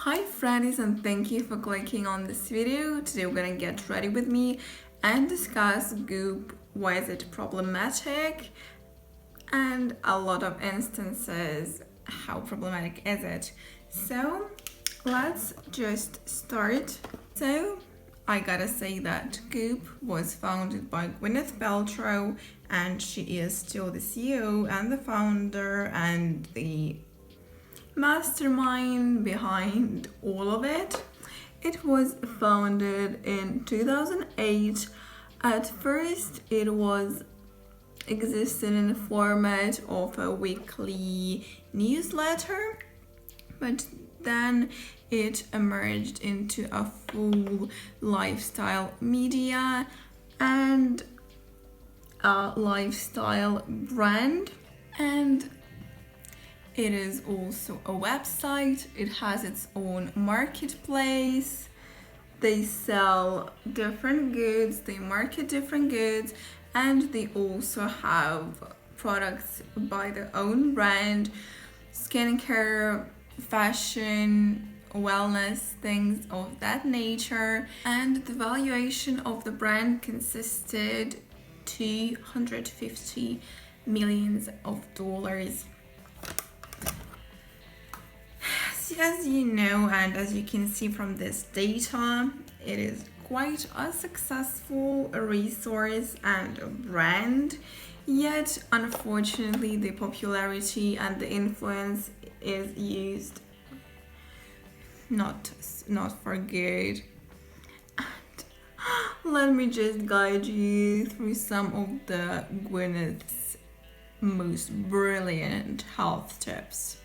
Hi friends, and thank you for clicking on this video. Today we're gonna get ready with me and discuss Goop, why is it problematic, and a lot of instances, how problematic is it. So let's just start. So I gotta say that Goop was founded by Gwyneth Paltrow, and she is still the CEO and the founder and the mastermind behind all of it. It was founded in 2008. At first it was existed in the format of a weekly newsletter, but then it emerged into a full lifestyle media and a lifestyle brand, and it is also a website. It has its own marketplace. They sell different goods, they market different goods, and they also have products by their own brand, skincare, fashion, wellness, things of that nature. And the valuation of the brand consisted $250 million. As you know, and as you can see from this data, it is quite a successful resource and a brand, yet unfortunately the popularity and the influence is used not for good. And let me just guide you through some of the Gwyneth's most brilliant health tips.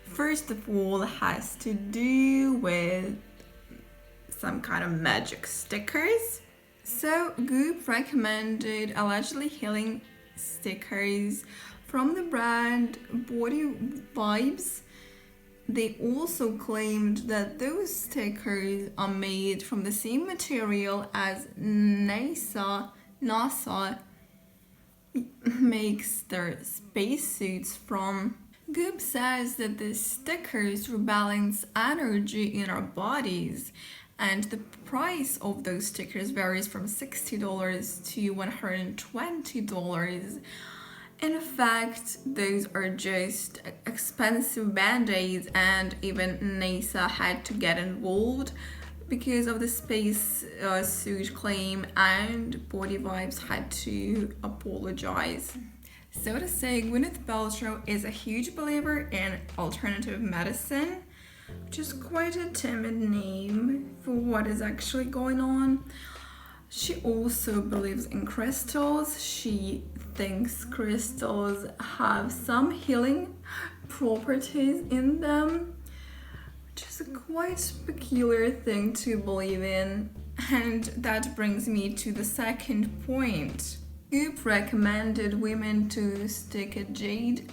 First of all, has to do with some kind of magic stickers. So Goop recommended allegedly healing stickers from the brand Body Vibes. They also claimed that those stickers are made from the same material as NASA makes their spacesuits from. Goop says that the stickers rebalance energy in our bodies, and the price of those stickers varies from $60 to $120. In fact, those are just expensive band-aids, and even NASA had to get involved because of the space suit claim, and Body Vibes had to apologize. So to say, Gwyneth Paltrow is a huge believer in alternative medicine, which is quite a timid name for what is actually going on. She also believes in crystals. She thinks crystals have some healing properties in them, which is a quite peculiar thing to believe in. And that brings me to the second point. Goop recommended women to stick a jade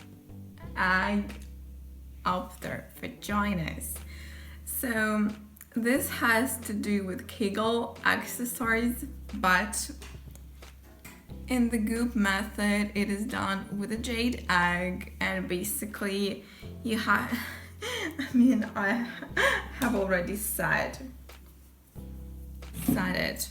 egg up their vaginas. So this has to do with Kegel exercise, but in the Goop method it is done with a jade egg, and basically you have I have already said it.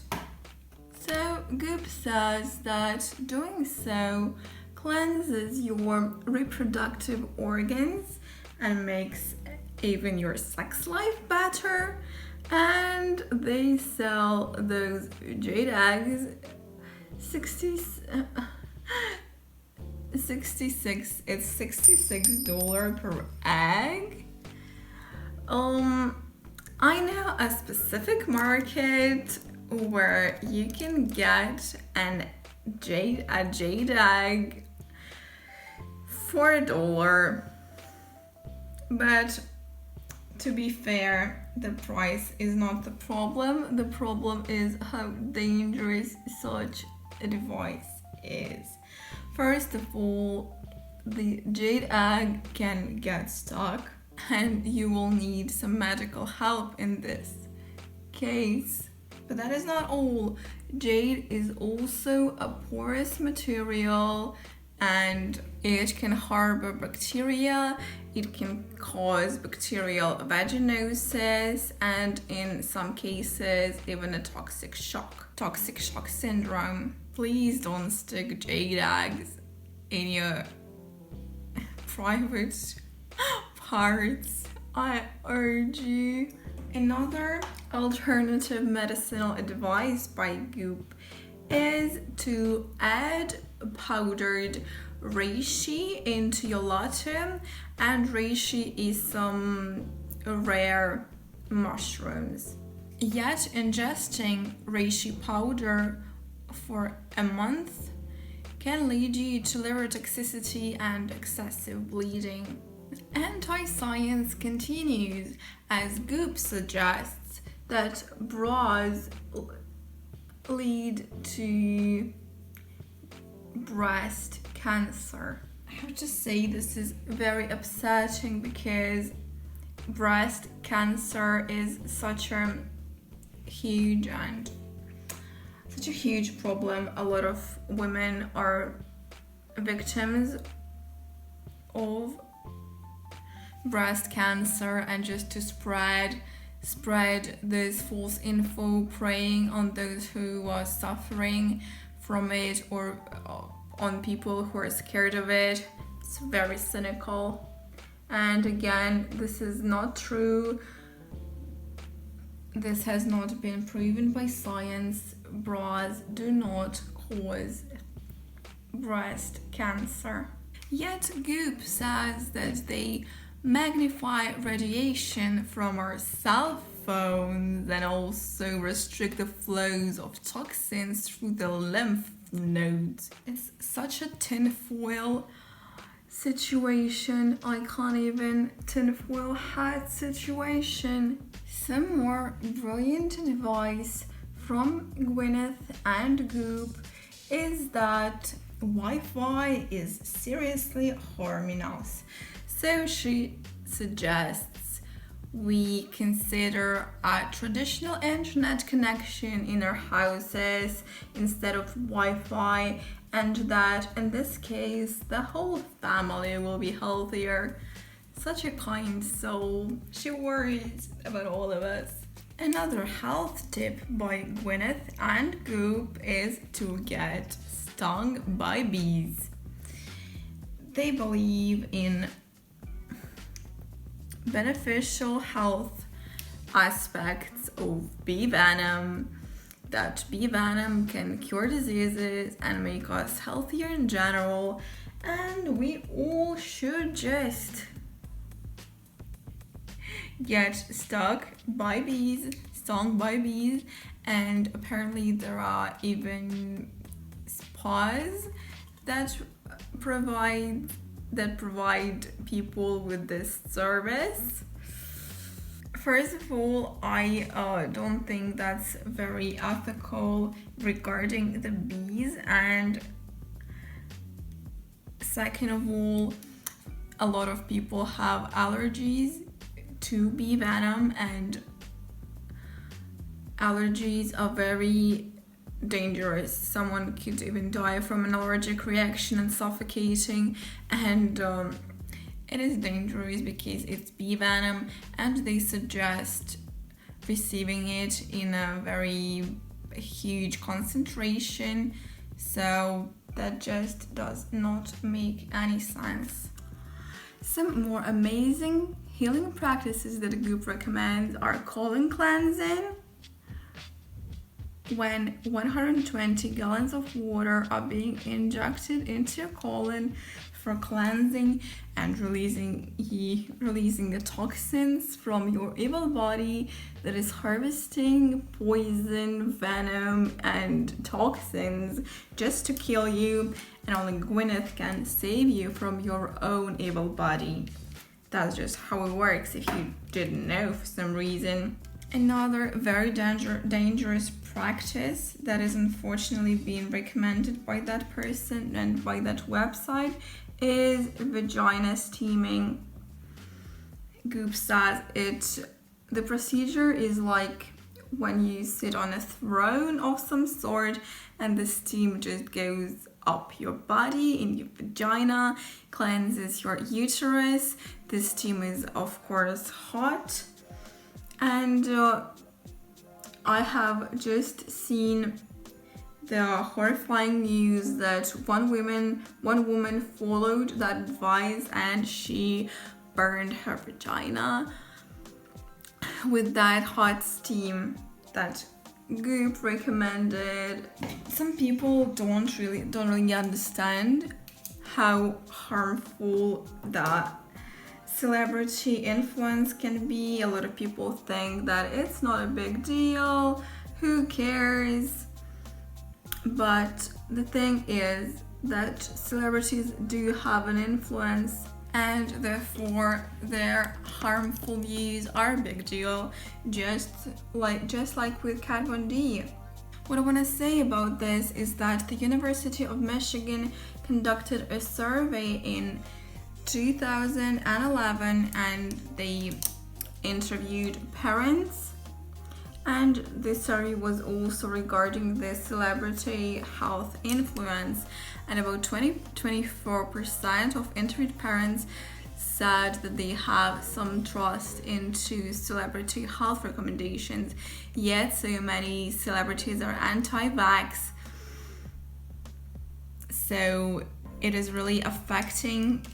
So Goop says that doing so cleanses your reproductive organs and makes even your sex life better, and they sell those jade eggs $66 per egg. I know a specific market where you can get a jade egg for $1, but to be fair, the price is not the problem. The problem is how dangerous such a device is. First of all, the jade egg can get stuck, and you will need some medical help in this case. But that is not all. Jade is also a porous material, and it can harbor bacteria, it can cause bacterial vaginosis, and in some cases even a toxic shock syndrome. Please don't stick jade eggs in your private parts, I urge you. Another alternative medicinal advice by Goop is to add powdered reishi into your latte, and reishi is some rare mushrooms. Yet ingesting reishi powder for a month can lead you to liver toxicity and excessive bleeding. Anti-science continues as Goop suggests that bras lead to breast cancer. I have to say this is very upsetting because breast cancer is such a huge problem. A lot of women are victims of breast cancer, and just to spread this false info, preying on those who are suffering from it or on people who are scared of it. It's very cynical. And again, this is not true. This has not been proven by science. Bras do not cause breast cancer. Yet Goop says that they magnify radiation from our cell phones and also restrict the flows of toxins through the lymph nodes. It's such a tinfoil situation. I can't even tinfoil hat situation. Some more brilliant advice from Gwyneth and Goop is that Wi-Fi is seriously harming us. So she suggests we consider a traditional internet connection in our houses instead of Wi-Fi, and that in this case the whole family will be healthier. Such a kind soul. She worries about all of us. Another health tip by Gwyneth and Goop is to get stung by bees. They believe in beneficial health aspects of bee venom, that bee venom can cure diseases and make us healthier in general, and we all should just get stung by bees, and apparently there are even spas that provide people with this service. First of all, I don't think that's very ethical regarding the bees, and second of all, a lot of people have allergies to bee venom, and allergies are very dangerous. Someone could even die from an allergic reaction and suffocating, and it is dangerous because it's bee venom, and they suggest receiving it in a very huge concentration, so that just does not make any sense. Some more amazing healing practices that Goop recommends are colon cleansing. When 120 gallons of water are being injected into your colon for cleansing and releasing the toxins from your evil body that is harvesting poison, venom, and toxins just to kill you, and only Gwyneth can save you from your own evil body. That's just how it works if you didn't know for some reason. Another very dangerous practice that is unfortunately being recommended by that person and by that website is vagina steaming. Goop says the procedure is like when you sit on a throne of some sort and the steam just goes up your body, in your vagina, cleanses your uterus. The steam is of course hot, and I have just seen the horrifying news that one woman followed that advice and she burned her vagina with that hot steam that Goop recommended. Some people don't really understand how harmful that celebrity influence can be. A lot of people think that it's not a big deal, who cares? But the thing is that celebrities do have an influence, and therefore their harmful views are a big deal, just like with Kat Von D. What I want to say about this is that the University of Michigan conducted a survey in 2011 and they interviewed parents, and the survey was also regarding the celebrity health influence, and about 24% of interviewed parents said that they have some trust into celebrity health recommendations, yet so many celebrities are anti-vax. So it is really affecting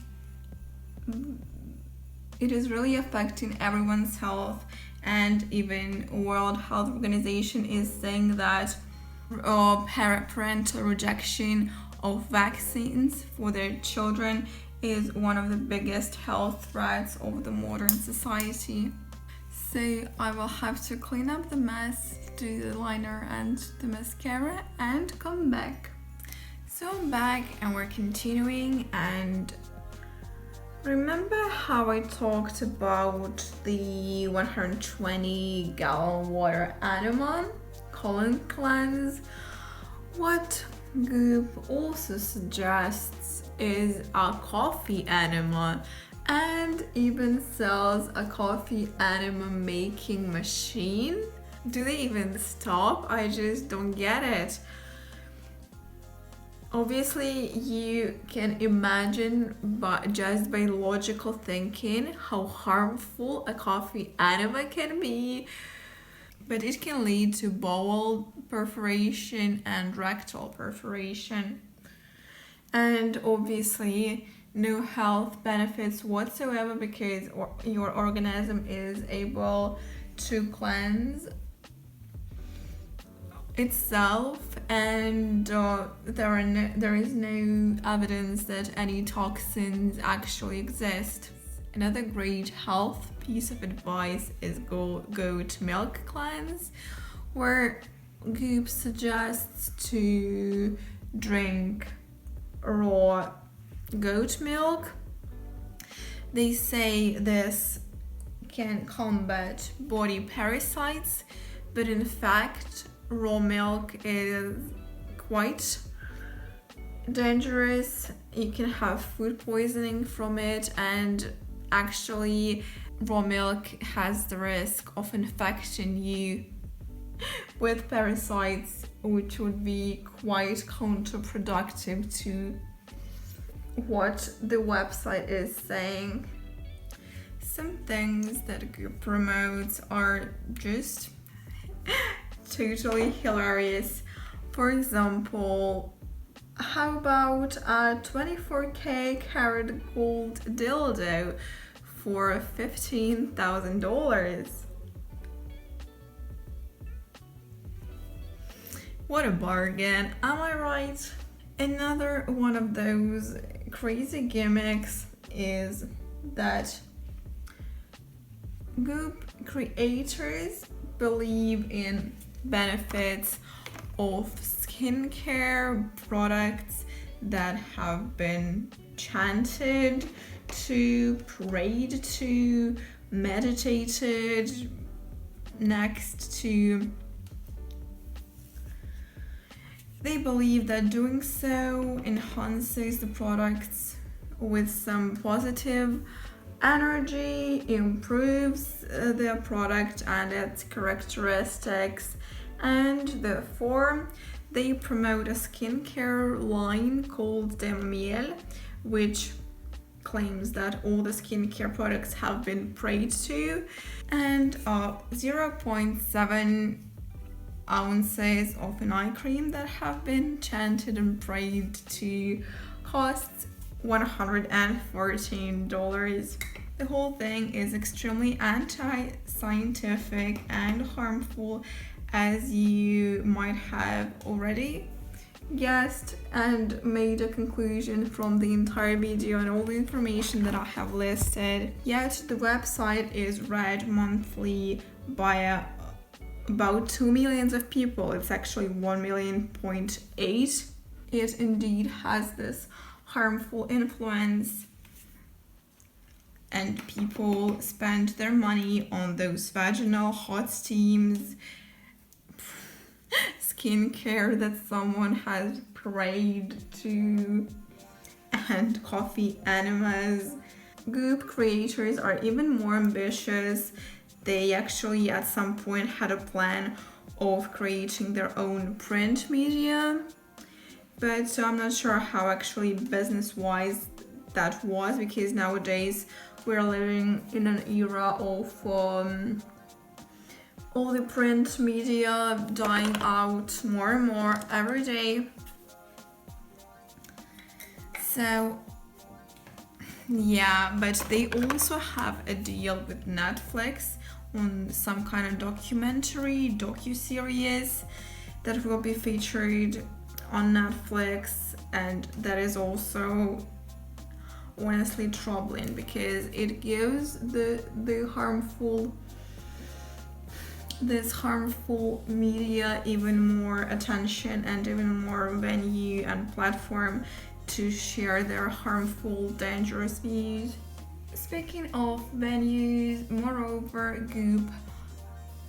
everyone's health, and even World Health Organization is saying that parental rejection of vaccines for their children is one of the biggest health threats of the modern society. So I will have to clean up the mess, do the liner and the mascara, and come back. So I'm back and we're continuing, and remember how I talked about the 120 gallon water enema colon cleanse? What Goop also suggests is a coffee enema, and even sells a coffee enema making machine. Do they even stop? I just don't get it. Obviously, you can imagine, but just by logical thinking, how harmful a coffee enema can be. But it can lead to bowel perforation and rectal perforation. And obviously, no health benefits whatsoever, because your organism is able to cleanse itself, and there is no evidence that any toxins actually exist. Another great health piece of advice is goat milk cleanse, where Goop suggests to drink raw goat milk. They say this can combat body parasites, but in fact raw milk is quite dangerous. You can have food poisoning from it, and actually raw milk has the risk of infecting you with parasites, which would be quite counterproductive to what the website is saying. Some things that Goop promotes are just totally hilarious. For example, how about a 24K karat gold dildo for $15,000? What a bargain, am I right? Another one of those crazy gimmicks is that Goop creators believe in benefits of skincare products that have been chanted to, prayed to, meditated next to. They believe that doing so enhances the products with some positive energy, improves their product and its characteristics, and therefore they promote a skincare line called Miel, which claims that all the skincare products have been prayed to, and 0.7 ounces of an eye cream that have been chanted and prayed to costs $114. The whole thing is extremely anti-scientific and harmful, as you might have already guessed and made a conclusion from the entire video and all the information that I have listed. Yet the website is read monthly by about 2 million of people. It's actually 1.8 million. It indeed has this harmful influence, and people spend their money on those vaginal hot steams, skincare that someone has prayed to, and coffee enemas. Goop creators are even more ambitious. They actually at some point had a plan of creating their own print media, but I'm not sure how actually business-wise that was, because nowadays we're living in an era of all the print media dying out more and more every day. So yeah, but they also have a deal with Netflix on some kind of docu-series that will be featured on Netflix, and that is also honestly troubling because it gives this harmful media even more attention and even more venue and platform to share their harmful, dangerous views. Speaking of venues, moreover, Goop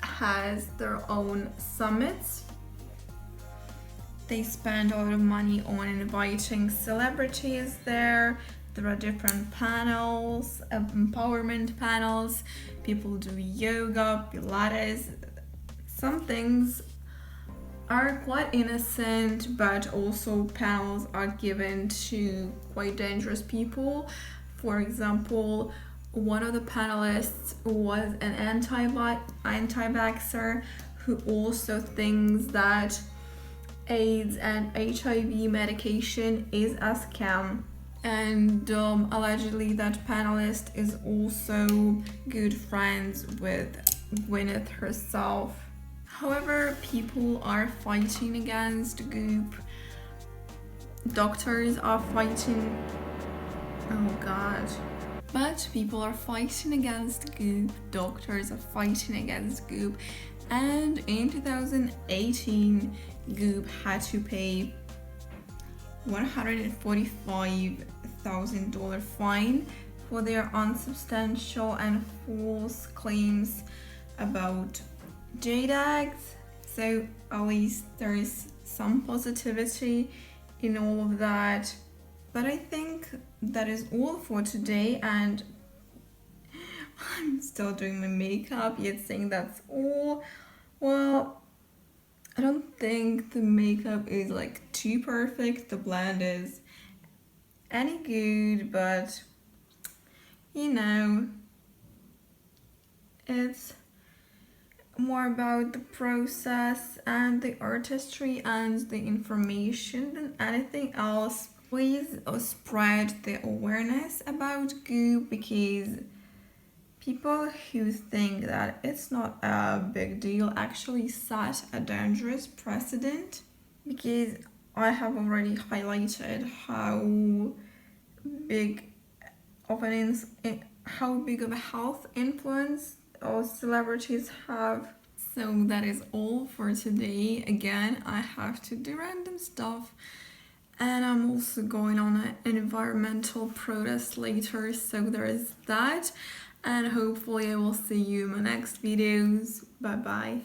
has their own summits. They spend a lot of money on inviting celebrities there. There are different panels, empowerment panels. People do yoga, Pilates. Some things are quite innocent, but also panels are given to quite dangerous people. For example, one of the panelists was an anti-vaxxer who also thinks that AIDS and HIV medication is a scam. And allegedly that panelist is also good friends with Gwyneth herself. However, people are fighting against Goop. Doctors are fighting. Oh god. But people are fighting against Goop. Doctors are fighting against Goop. And in 2018, Goop had to pay $145,000 fine for their unsubstantial and false claims about Jade eggs. So at least there is some positivity in all of that. But I think that is all for today, and I'm still doing my makeup, yet saying that's all. Well, I don't think the makeup is like too perfect. The blend is any good, but you know, it's more about the process and the artistry and the information than anything else. Please spread the awareness about Goop, because people who think that it's not a big deal actually set a dangerous precedent, because I have already highlighted how big of a health influence all celebrities have. So that is all for today. Again, I have to do random stuff, and I'm also going on an environmental protest later, so there is that. And hopefully I will see you in my next videos. Bye bye.